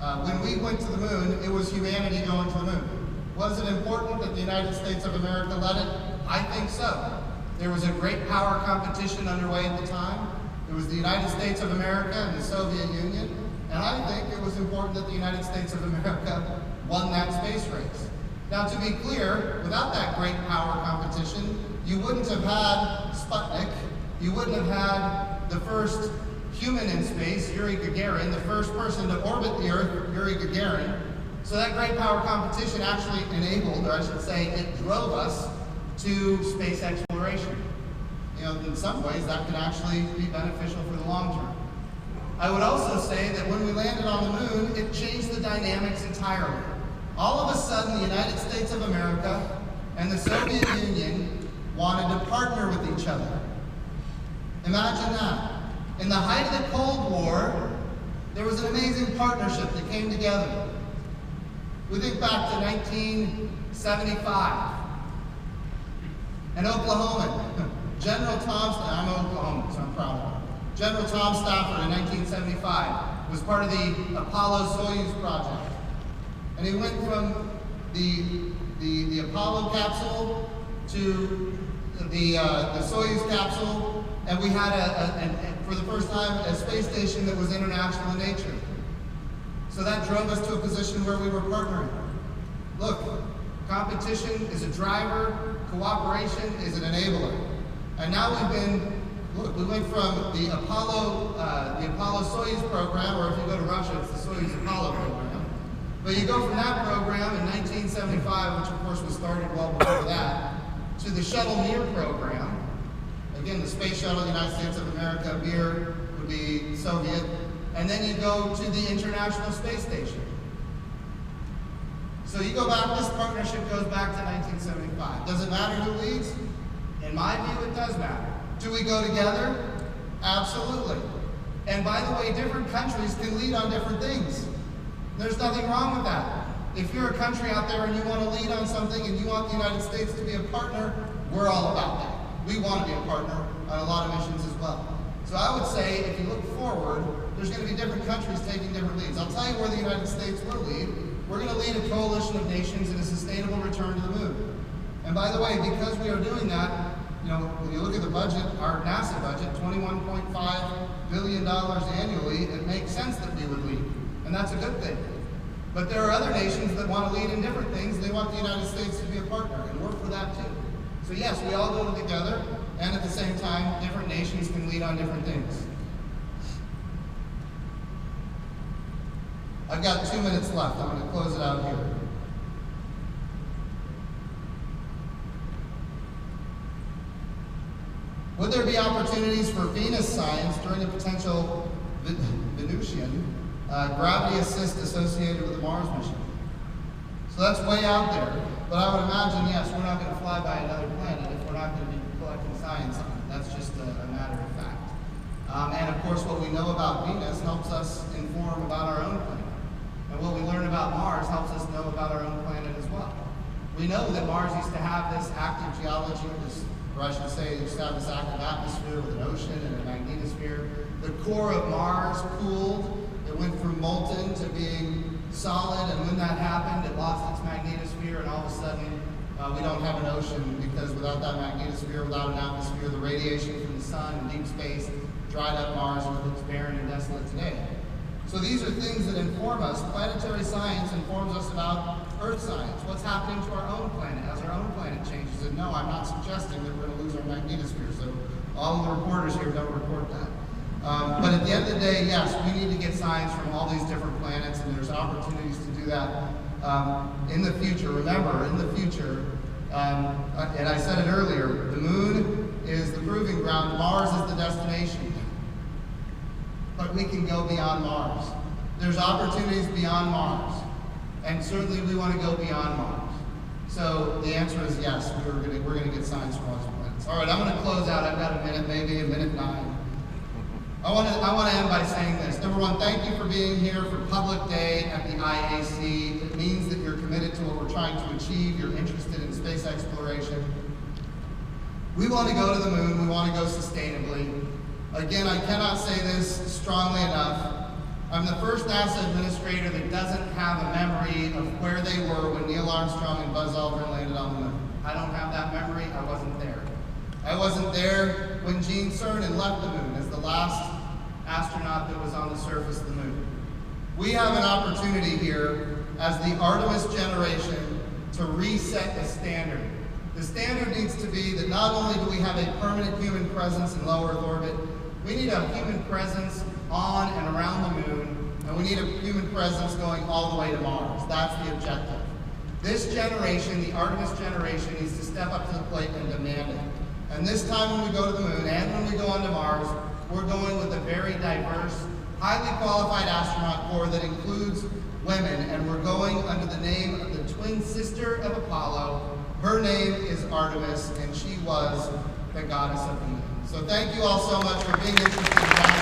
When we went to the moon, it was humanity going to the moon. Was it important that the United States of America led it? I think so. There was a great power competition underway at the time. It was the United States of America and the Soviet Union, and I think it was important that the United States of America won that space race. Now, to be clear, without that great power competition, you wouldn't have had Sputnik, you wouldn't have had the first human in space, Yuri Gagarin, the first person to orbit the Earth, Yuri Gagarin. So that great power competition actually enabled, or I should say, it drove us to space exploration. In some ways, that could actually be beneficial for the long term. I would also say that when we landed on the moon, it changed the dynamics entirely. All of a sudden, the United States of America and the Soviet Union wanted to partner with each other. Imagine that. In the height of the Cold War, there was an amazing partnership that came together. We think back to 1975. An Oklahoman, General Tom, I'm Oklahoman, so I'm proud of him. General Tom Stafford in 1975 was part of the Apollo-Soyuz project. And he went from the Apollo capsule to the Soyuz capsule, and we had, for the first time, a space station that was international in nature. So that drove us to a position where we were partnering. Look, competition is a driver, cooperation is an enabler. And now we went from the Apollo-Soyuz program, or if you go to Russia, it's the Soyuz Apollo program. But you go from that program in 1975, which of course was started well before that, to the Shuttle Mir program. Again, the Space Shuttle, United States of America, Mir would be Soviet. And then you go to the International Space Station. So you go back, this partnership goes back to 1975. Does it matter who leads? In my view, it does matter. Do we go together? Absolutely. And by the way, different countries can lead on different things. There's nothing wrong with that. If you're a country out there and you want to lead on something and you want the United States to be a partner, we're all about that. We want to be a partner on a lot of missions as well. So I would say, if you look forward, there's going to be different countries taking different leads. I'll tell you where the United States will lead. We're going to lead a coalition of nations in a sustainable return to the moon. And by the way, because we are doing that, when you look at the budget, our NASA budget, $21.5 billion annually, it makes sense that we would lead. And that's a good thing. But there are other nations that want to lead in different things. They want the United States to be a partner, and we're for that too. So yes, we all go together, and at the same time, different nations can lead on different things. I've got 2 minutes left. I'm going to close it out here. Would there be opportunities for Venus science during a potential Venusian gravity assist associated with the Mars mission? So that's way out there, but I would imagine, yes, we're not going to fly by another planet if we're not going to be collecting science on it. That's just a matter of fact. And of course, what we know about Venus helps us inform about our own planet. And what we learn about Mars helps us know about our own planet as well. We know that Mars used to have this active geology, or I should say, it used to have this active atmosphere with an ocean and a magnetosphere. The core of Mars cooled. It went from molten to being solid, and when that happened, it lost its magnetosphere, and all of a sudden, we don't have an ocean, because without that magnetosphere, without an atmosphere, the radiation from the sun and deep space dried up Mars, and it looks barren and desolate today. So these are things that inform us. Planetary science informs us about Earth science. What's happening to our own planet as our own planet changes? And no, I'm not suggesting that we're going to lose our magnetosphere, so all of the reporters here don't report that. But at the end of the day, yes, we need to get science from all these different planets, and there's opportunities to do that in the future. Remember, in the future, and I said it earlier, the moon is the proving ground, Mars is the destination. But we can go beyond Mars. There's opportunities beyond Mars, and certainly we want to go beyond Mars. So the answer is yes, we're going to get science from all these planets. All right, I'm going to close out. I've got a minute, maybe a minute 9. I want to end by saying this. Number one, thank you for being here for Public Day at the IAC. It means that you're committed to what we're trying to achieve. You're interested in space exploration. We want to go to the moon. We want to go sustainably. Again, I cannot say this strongly enough. I'm the first NASA administrator that doesn't have a memory of where they were when Neil Armstrong and Buzz Aldrin landed on the moon. I don't have that memory. I wasn't there. I wasn't there when Gene Cernan left the moon as the last astronaut that was on the surface of the moon. We have an opportunity here as the Artemis generation to reset the standard. The standard needs to be that not only do we have a permanent human presence in low Earth orbit, we need a human presence on and around the moon, and we need a human presence going all the way to Mars. That's the objective. This generation, the Artemis generation, needs to step up to the plate and demand it. And this time when we go to the moon and when we go onto Mars, we're going with a very diverse, highly qualified astronaut corps that includes women, and we're going under the name of the twin sister of Apollo. Her name is Artemis, and she was the goddess of the moon. So thank you all so much for being interested in that.